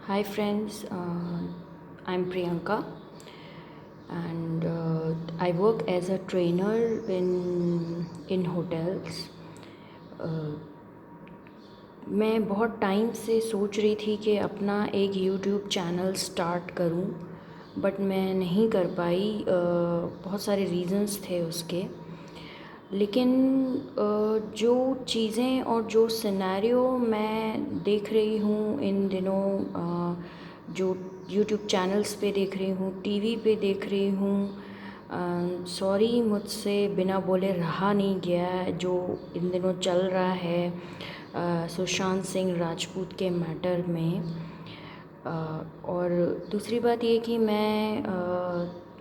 Hi friends, I'm Priyanka and I work as a trainer in hotels. मैं बहुत time से सोच रही थी कि अपना एक यूट्यूब चैनल स्टार्ट करूं, बट मैं नहीं कर पाई। बहुत सारे रीज़न्स थे उसके। लेकिन जो चीज़ें और जो सिनेरियो मैं देख रही हूँ इन दिनों, जो यूट्यूब चैनल्स पे देख रही हूँ, टीवी पे देख रही हूँ, सॉरी मुझसे बिना बोले रहा नहीं गया जो इन दिनों चल रहा है सुशांत सिंह राजपूत के मैटर में। और दूसरी बात ये कि मैं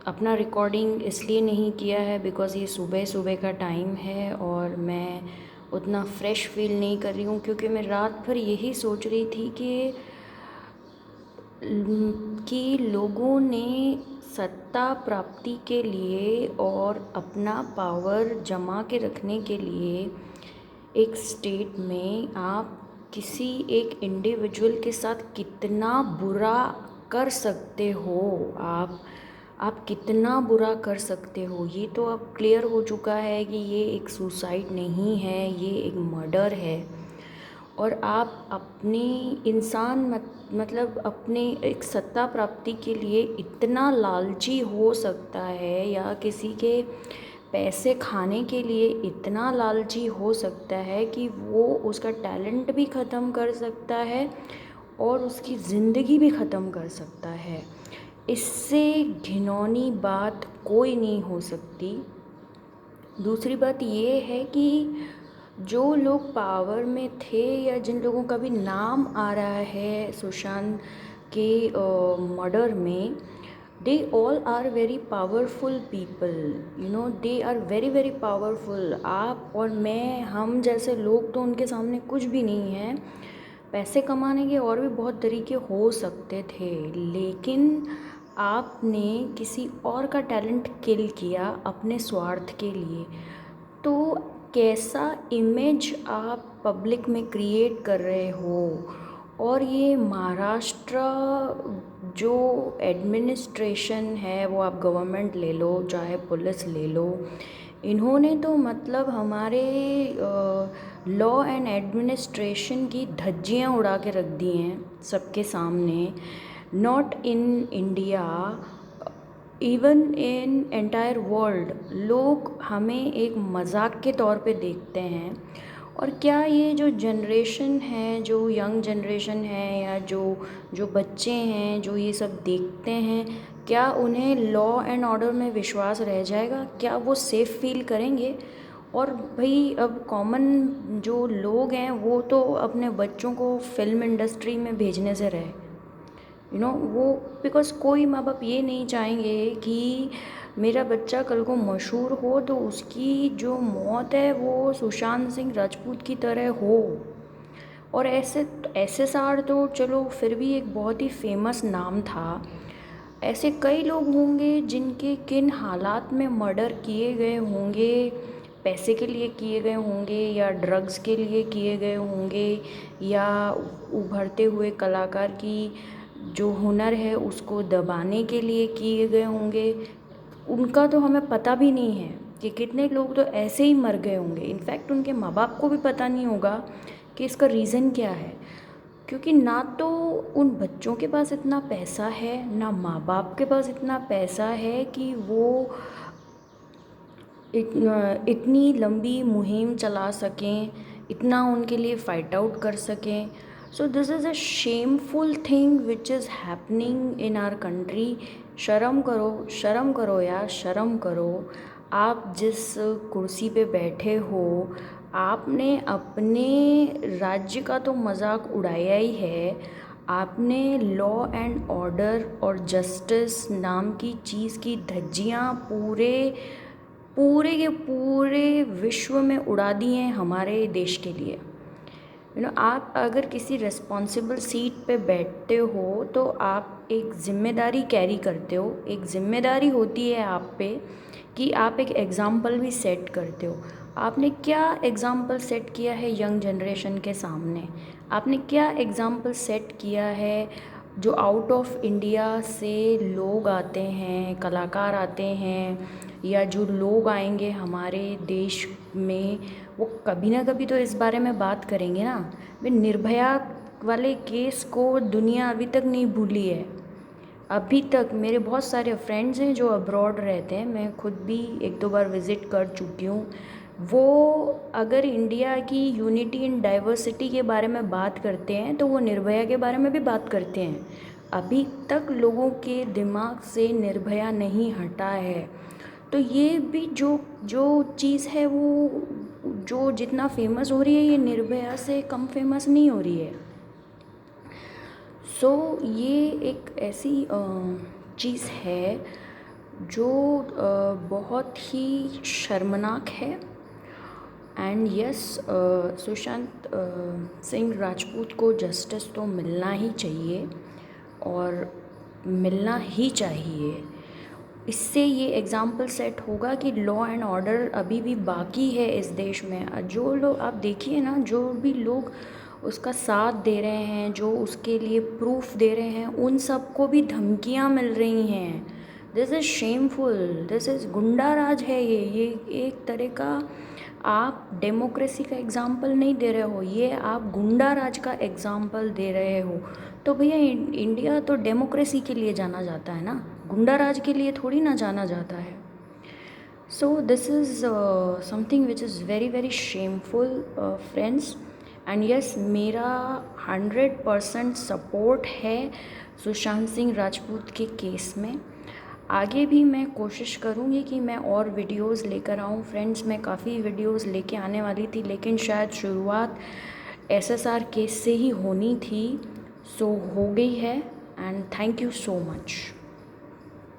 अपना रिकॉर्डिंग इसलिए नहीं किया है बिकॉज़ ये सुबह सुबह का टाइम है और मैं उतना फ्रेश फील नहीं कर रही हूँ, क्योंकि मैं रात भर यही सोच रही थी कि लोगों ने सत्ता प्राप्ति के लिए और अपना पावर जमा के रखने के लिए एक स्टेट में आप किसी एक इंडिविजुअल के साथ कितना बुरा कर सकते हो। आप कितना बुरा कर सकते हो, ये तो अब क्लियर हो चुका है कि ये एक सुसाइड नहीं है, ये एक मर्डर है। और आप अपनी मतलब अपने एक सत्ता प्राप्ति के लिए इतना लालची हो सकता है, या किसी के पैसे खाने के लिए इतना लालची हो सकता है कि वो उसका टैलेंट भी ख़त्म कर सकता है और उसकी ज़िंदगी भी ख़त्म कर सकता है। इससे घिनौनी बात कोई नहीं हो सकती। दूसरी बात ये है कि जो लोग पावर में थे या जिन लोगों का भी नाम आ रहा है सुशांत के मर्डर में, they all are very powerful people, they are very very powerful. आप और मैं, हम जैसे लोग तो उनके सामने कुछ भी नहीं हैं। पैसे कमाने के और भी बहुत तरीके हो सकते थे, लेकिन आपने किसी और का टैलेंट किल किया अपने स्वार्थ के लिए। तो कैसा इमेज आप पब्लिक में क्रिएट कर रहे हो। और ये महाराष्ट्र जो एडमिनिस्ट्रेशन है, वो आप गवर्नमेंट ले लो चाहे पुलिस ले लो, इन्होंने तो मतलब हमारे लॉ एंड एडमिनिस्ट्रेशन की धज्जियां उड़ा के रख दी हैं सबके सामने। Not in India, even in entire world लोग हमें एक मजाक के तौर पे देखते हैं। और क्या ये जो जनरेशन है, जो यंग जनरेशन है, या जो जो बच्चे हैं जो ये सब देखते हैं, क्या उन्हें लॉ एंड ऑर्डर में विश्वास रह जाएगा? क्या वो सेफ़ फील करेंगे? और भाई अब कॉमन जो लोग हैं वो तो अपने बच्चों को फिल्म इंडस्ट्री में भेजने से रहे, वो बिकॉज़ कोई माँ बाप ये नहीं चाहेंगे कि मेरा बच्चा कल को मशहूर हो तो उसकी जो मौत है वो सुशांत सिंह राजपूत की तरह हो। और ऐसे सार तो चलो फिर भी एक बहुत ही फेमस नाम था। ऐसे कई लोग होंगे जिनके किन हालात में मर्डर किए गए होंगे, पैसे के लिए किए गए होंगे या ड्रग्स के लिए किए गए होंगे, या उभरते हुए कलाकार की जो हुनर है उसको दबाने के लिए किए गए होंगे। उनका तो हमें पता भी नहीं है कि कितने लोग तो ऐसे ही मर गए होंगे। इनफैक्ट उनके माँ बाप को भी पता नहीं होगा कि इसका रीज़न क्या है, क्योंकि ना तो उन बच्चों के पास इतना पैसा है, ना माँ बाप के पास इतना पैसा है कि वो इतनी लंबी मुहिम चला सकें, इतना उनके लिए फ़ाइट आउट कर सकें। So this is a shameful thing which is happening in our country. शर्म करो यार, शर्म करो। आप जिस कुर्सी पे बैठे हो, आपने अपने राज्य का तो मजाक उड़ाया ही है। आपने लॉ एंड ऑर्डर और जस्टिस नाम की चीज़ की धज्जियाँ पूरे पूरे के पूरे विश्व में उड़ा दी हैं हमारे देश के लिए। आप अगर किसी रिस्पॉन्सिबल सीट पे बैठते हो तो आप एक ज़िम्मेदारी कैरी करते हो। एक ज़िम्मेदारी होती है आप पे कि आप एक एग्ज़ाम्पल भी सेट करते हो। आपने क्या एग्ज़ाम्पल सेट किया है यंग जनरेशन के सामने? आपने क्या एग्ज़ाम्पल सेट किया है जो आउट ऑफ इंडिया से लोग आते हैं, कलाकार आते हैं, या जो लोग आएंगे हमारे देश में, वो कभी ना कभी तो इस बारे में बात करेंगे ना। भाई निर्भया वाले केस को दुनिया अभी तक नहीं भूली है। अभी तक मेरे बहुत सारे फ्रेंड्स हैं जो अब्रॉड रहते हैं, मैं खुद भी एक दो बार विज़िट कर चुकी हूँ। वो अगर इंडिया की यूनिटी इन डाइवर्सिटी के बारे में बात करते हैं तो वो निर्भया के बारे में भी बात करते हैं। अभी तक लोगों के दिमाग से निर्भया नहीं हटा है। तो ये भी जो जो चीज़ है वो जो जितना फेमस हो रही है, ये निर्भया से कम फेमस नहीं हो रही है। सो ये एक ऐसी चीज़ है जो बहुत ही शर्मनाक है। एंड यस, सुशांत सिंह राजपूत को जस्टिस तो मिलना ही चाहिए, और मिलना ही चाहिए। इससे ये एग्ज़ाम्पल सेट होगा कि लॉ एंड ऑर्डर अभी भी बाकी है इस देश में। जो लोग आप देखिए ना, जो भी लोग उसका साथ दे रहे हैं, जो उसके लिए प्रूफ दे रहे हैं, उन सबको भी धमकियां मिल रही हैं। This is shameful, this is गुंडा राज है। ये एक तरह का आप डेमोक्रेसी का एग्ज़ाम्पल नहीं दे रहे हो, ये आप गुंडा राज का एग्ज़ाम्पल दे रहे हो। तो भैया इंडिया तो डेमोक्रेसी के लिए जाना जाता है ना, गुंडा राज के लिए थोड़ी ना जाना जाता है। सो this is something which is very very shameful friends. And yes, मेरा 100% सपोर्ट है सुशांत सिंह राजपूत के केस में। आगे भी मैं कोशिश करूँगी कि मैं और वीडियोस लेकर आऊँ फ्रेंड्स। मैं काफ़ी वीडियोस लेके आने वाली थी, लेकिन शायद शुरुआत SSR केस से ही होनी थी, सो हो गई है। And thank you so much.